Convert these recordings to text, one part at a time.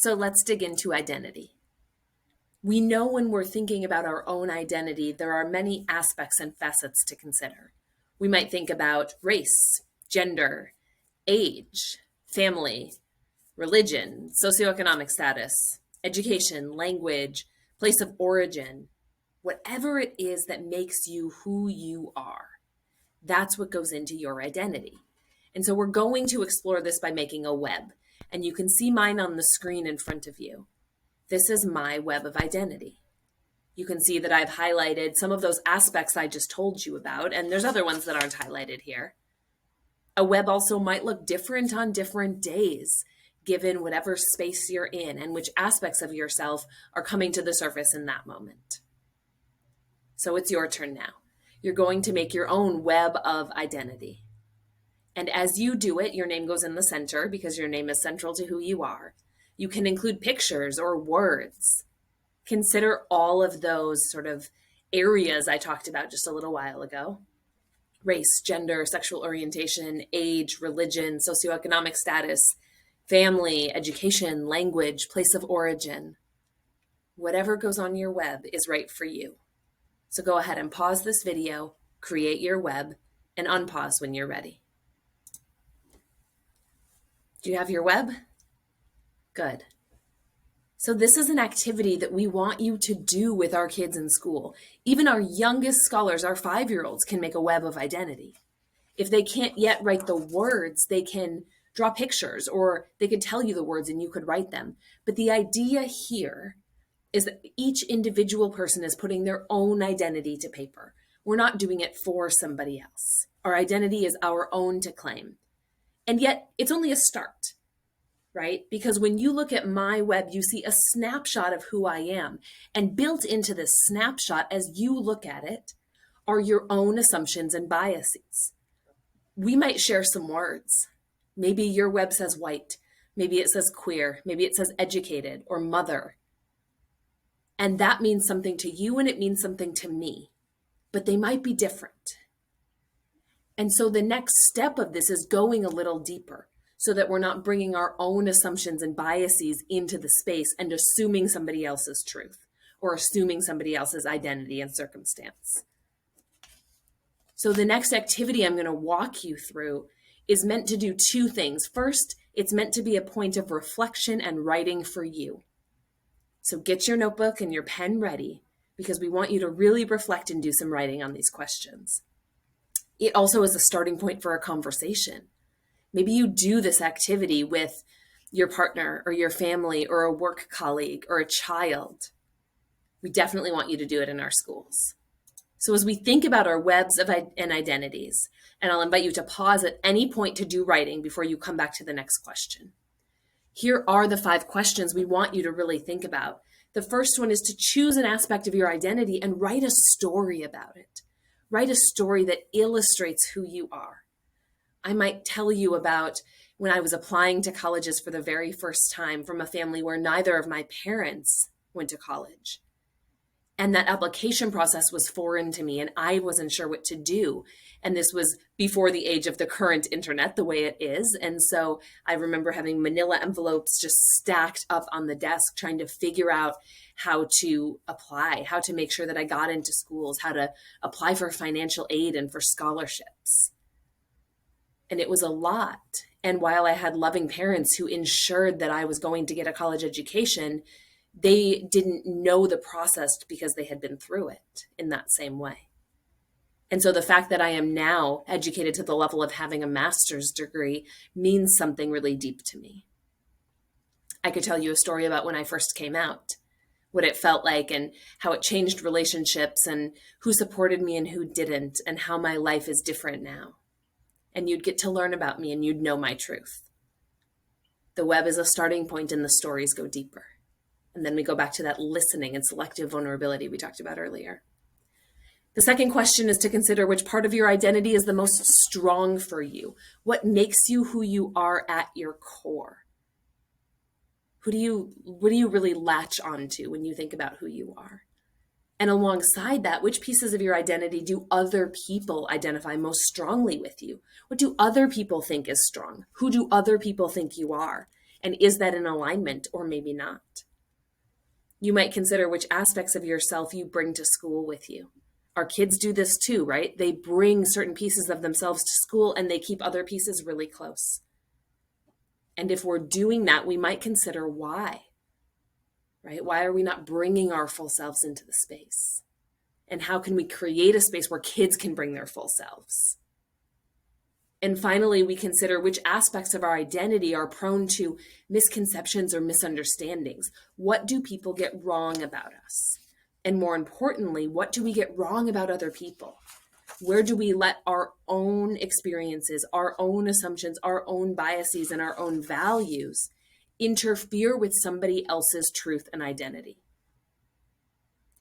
So let's dig into identity. We know when we're thinking about our own identity, there are many aspects and facets to consider. We might think about race, gender, age, family, religion, socioeconomic status, education, language, place of origin, whatever it is that makes you who you are. That's what goes into your identity. And so we're going to explore this by making a web. And you can see mine on the screen in front of you. This is my web of identity. You can see that I've highlighted some of those aspects I just told you about, and there's other ones that aren't highlighted here. A web also might look different on different days, given whatever space you're in and which aspects of yourself are coming to the surface in that moment. So it's your turn now. You're going to make your own web of identity. And as you do it, your name goes in the center because your name is central to who you are. You can include pictures or words. Consider all of those sort of areas I talked about just a little while ago. Race, gender, sexual orientation, age, religion, socioeconomic status, family, education, language, place of origin. Whatever goes on your web is right for you. So go ahead and pause this video, create your web, and unpause when you're ready. Do you have your web? Good. So this is an activity that we want you to do with our kids in school. Even our youngest scholars, our 5-year-olds, can make a web of identity. If they can't yet write the words, they can draw pictures, or they could tell you the words and you could write them. But the idea here is that each individual person is putting their own identity to paper. We're not doing it for somebody else. Our identity is our own to claim. And yet it's only a start, right? Because when you look at my web, you see a snapshot of who I am. And built into this snapshot, as you look at it, are your own assumptions and biases. We might share some words. Maybe your web says white. Maybe it says queer. Maybe it says educated or mother. And that means something to you and it means something to me. But they might be different. And so the next step of this is going a little deeper so that we're not bringing our own assumptions and biases into the space and assuming somebody else's truth or assuming somebody else's identity and circumstance. So the next activity I'm going to walk you through is meant to do two things. First, it's meant to be a point of reflection and writing for you. So get your notebook and your pen ready because we want you to really reflect and do some writing on these questions. It also is a starting point for a conversation. Maybe you do this activity with your partner or your family or a work colleague or a child. We definitely want you to do it in our schools. So as we think about our webs and identities, and I'll invite you to pause at any point to do writing before you come back to the next question. Here are the 5 questions we want you to really think about. The first one is to choose an aspect of your identity and write a story about it. Write a story that illustrates who you are. I might tell you about when I was applying to colleges for the very first time from a family where neither of my parents went to college. And that application process was foreign to me and I wasn't sure what to do. And this was before the age of the current internet, the way it is. And so I remember having manila envelopes just stacked up on the desk, trying to figure out how to apply, how to make sure that I got into schools, how to apply for financial aid and for scholarships. And it was a lot. And while I had loving parents who ensured that I was going to get a college education, they didn't know the process because they had been through it in that same way. And so the fact that I am now educated to the level of having a master's degree means something really deep to me. I could tell you a story about when I first came out, what it felt like and how it changed relationships and who supported me and who didn't and how my life is different now. And you'd get to learn about me and you'd know my truth. The web is a starting point and the stories go deeper. And then we go back to that listening and selective vulnerability we talked about earlier. The second question is to consider which part of your identity is the most strong for you. What makes you who you are at your core? What do you really latch onto when you think about who you are? And alongside that, which pieces of your identity do other people identify most strongly with you? What do other people think is strong? Who do other people think you are? And is that in alignment or maybe not? You might consider which aspects of yourself you bring to school with you. Our kids do this too, right? They bring certain pieces of themselves to school and they keep other pieces really close. And if we're doing that, we might consider why, right? Why are we not bringing our full selves into the space? And how can we create a space where kids can bring their full selves? And finally, we consider which aspects of our identity are prone to misconceptions or misunderstandings. What do people get wrong about us? And more importantly, what do we get wrong about other people? Where do we let our own experiences, our own assumptions, our own biases, and our own values interfere with somebody else's truth and identity?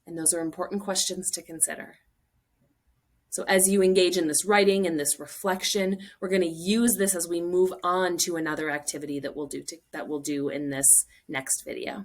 And those are important questions to consider. So as you engage in this writing and this reflection, we're going to use this as we move on to another activity that we'll do in this next video.